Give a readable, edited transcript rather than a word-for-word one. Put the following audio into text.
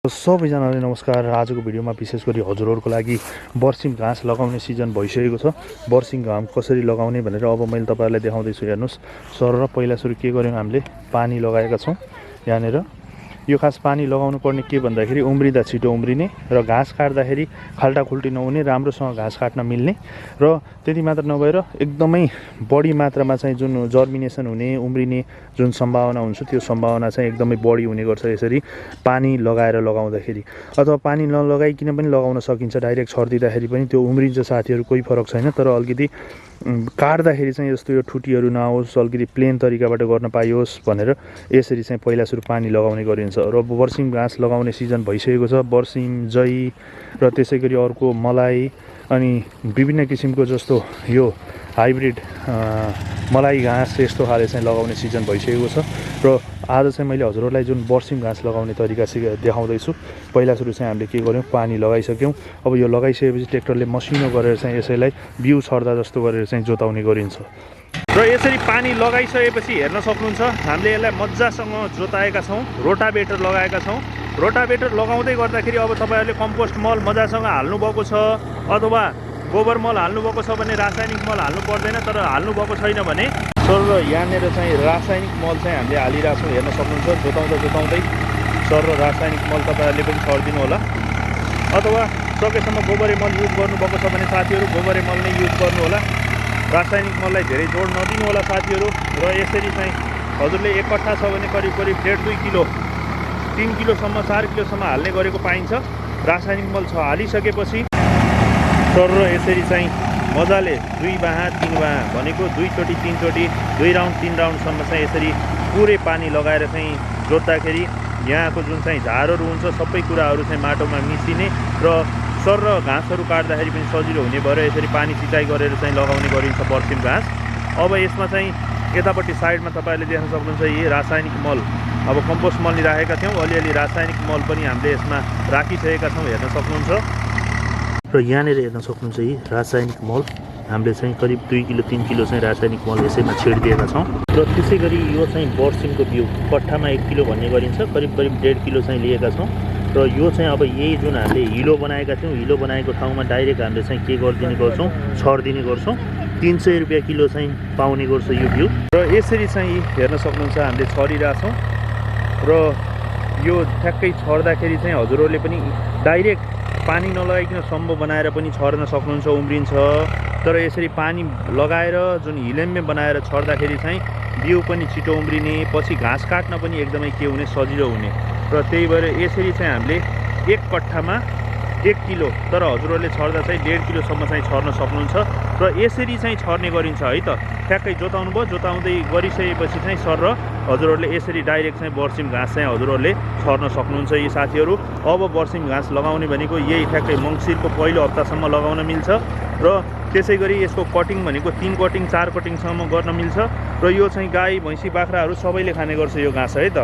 सबैजनालाई नमस्कार। आजको भिडियोमा विशेष गरी हजुरहरूको लागि बर्सिम घाँस लगाउने सिजन भइसकेको छ। बर्सिम घाँस कसरी लगाउने भनेर अब मैले तपाईहरुलाई देखाउँदैछु। हेर्नुस्, सर पहिला सुरु के गर्यौं, हामीले पानी लगाएका छौं। यहाँनेर यो खास पानी लगाउनु पर्ने के भन्दाखेरि उम्रिदा छिटो उम्रिने र घाँस काट्दाखेरि खाल्टाखुल्टी नहुने, राम्रोसँग घाँस काट्न मिल्ने र त्यति मात्र नभएर एकदमै बढी मात्रामा चाहिँ जुन जर्मिनेसन हुने, उम्रिने जुन सम्भावना हुन्छ त्यो सम्भावना चाहिँ एकदमै बढी हुने गर्छ यसरी पानी लगाएर लगाउँदाखेरि। अथवा पानी नलगाइकिन पनि लगाउन सकिन्छ, डाइरेक्ट छर्दिँदाखेरि पनि त्यो उम्रिन्छ साथीहरु, कोही फरक छैन। तर अलिकति काट्दाखेरि चाहिँ यस्तो यो ठुटीहरु नआओस्, अलिकति प्लेन तरिकाबाट गर्न पाइयोस् भनेर यसरी चाहिँ पहिला सुरु पानी लगाउने गरिन्छ। र बर्सिम घाँस लगाउने सिजन भइसकेको छ। बर्सिम, जई र त्यसैगरी अर्को मलाई अनि विभिन्न किसिमको जस्तो यो हाइब्रिड मलाई घाँस यस्तो खाले चाहिँ लगाउने सिजन भइसकेको छ। र आज चाहिँ मैले हजुरहरूलाई जुन बर्सिम घाँस लगाउने तरिका देखाउँदैछु। पहिला सुरु चाहिँ हामीले के गर्यौं, पानी लगाइसक्यौं। अब यो लगाइसकेपछि ट्र्याक्टरले मसिनो गरेर चाहिँ यसैलाई बिउ छर्दा जस्तो गरेर चाहिँ जोताउने गरिन्छ। र यसरी पानी लगाइसकेपछि हेर्न सक्नुहुन्छ, हामीले यसलाई मज्जासँग जोताएका छौं, रोटावेटर लगाएका छौं। रोटावेटर लगाउँदै गर्दाखेरि अब तपाईहरुले कम्पोस्ट मल मज्जासँग हाल्नु भएको छ अथवा गोबर मल हाल्नु भएको छ भने रासायनिक मल हाल्नु पर्दैन। तर हाल्नु भएको छैन भने सर यहाँनेर चाहिँ रासायनिक मल चाहिँ हामीले हालिरहेका छौं। हेर्न सक्नुहुन्छ, जोताउँदै सर रासायनिक मल तपाईहरुले पनि छर्दिनु होला। अथवा सकेसम्म गोबरे मल युज गर्नुभएको छ भने साथीहरु गोबरे मल नै युज गर्नु होला। रासायनिक मललाई धेरै जोड नदिनु होला साथीहरु। र यसरी चाहिँ हजुरले एक कट्ठा छ भने करिब 1.5-2 किलो, 3 किलोसम्म, 4 किलोसम्म हाल्ने गरेको पाइन्छ। रासायनिक मल छ हालिसकेपछि सर यसरी चाहिँ मजाले 2 बाहा 3 बाहा भनेको 2 चोटी 3 चोटी 2 राउन्ड 3 राउन्डसम्म चाहिँ यसरी पुरै पानी लगाएर चाहिँ जोत्दाखेरि यहाँको जुन चाहिँ झारहरू हुन्छ सबै कुराहरू चाहिँ माटोमा मिसिने र सर घाँसहरू काट्दाखेरि पनि सजिलो हुने भएर यसरी पानी सिँचाइ गरेर चाहिँ लगाउने गरिन्छ बर्सिम घाँस। अब यसमा चाहिँ यतापट्टि साइडमा तपाईहरुले देख्न सक्नुहुन्छ यही रासायनिक मल, अब कम्पोस्ट मल नि राखेका थियौं, अलिअलि रासायनिक मल पनि हामीले यसमा राखिसकेका छौं। हेर्न सक्नुहुन्छ र यहाँनेर हेर्न सक्नुहुन्छ यही रासायनिक मल हामीले चाहिँ करिब 2 किलो 3 किलो चाहिँ रासायनिक मल यसैमा छेडिदिएका छौं। र त्यसैगरी यो चाहिँ बर्सिमको बिउ कट्ठामा 1 किलो भन्ने गरिन्छ, करिब 1.5 किलो चाहिँ लिएका छौं। र यो चाहिँ अब यही जुन हामीले हिलो बनाएका थियौं, हिलो बनाएको ठाउँमा डाइरेक्ट हामीले चाहिँ के गरिदिने गर्छौं, छर्दिने गर्छौं। 300 रुपैयाँ किलो चाहिँ पाउने गर्छ यो बिउ। र यसरी चाहिँ हेर्न सक्नुहुन्छ हामीले छरिरहेछौं। र यो ठ्याक्कै छर्दाखेरि चाहिँ हजुरहरूले पनि डाइरेक्ट पानी नलगाइकिन सम्भव बनाएर पनि छर्न सक्नुहुन्छ, उम्रिन्छ। तर यसरी पानी लगाएर जुन हिलेम्मे बनाएर छर्दाखेरि चाहिँ बिउ पनि छिटो उम्रिने, पछि घाँस काट्न पनि एकदमै के हुने, सजिलो हुने। र त्यही भएर यसरी चाहिँ हामीले 1 कट्ठामा 1 किलो, तर हजुरहरूले छर्दा चाहिँ 1.5 किलोसम्म चाहिँ छर्न सक्नुहुन्छ। र यसरी चाहिँ छर्ने गरिन्छ है त। ठ्याक्कै जोताउनु भयो, जोताउँदै गरिसकेपछि चाहिँ सर र हजुरहरूले यसरी डाइरेक्ट चाहिँ बर्सिम घाँस चाहिँ हजुरहरूले छर्न सक्नुहुन्छ यी साथीहरु। अब बर्सिम घाँस लगाउने भनेको यही ठ्याक्कै मङ्सिरको पहिलो हप्तासम्म लगाउन मिल्छ। र त्यसैगरी यसको कटिङ भनेको 3 कटिङ 4 कटिङसम्म गर्न मिल्छ। र यो चाहिँ गाई भैँसी बाख्राहरू सबैले खाने गर्छ यो घाँस है त।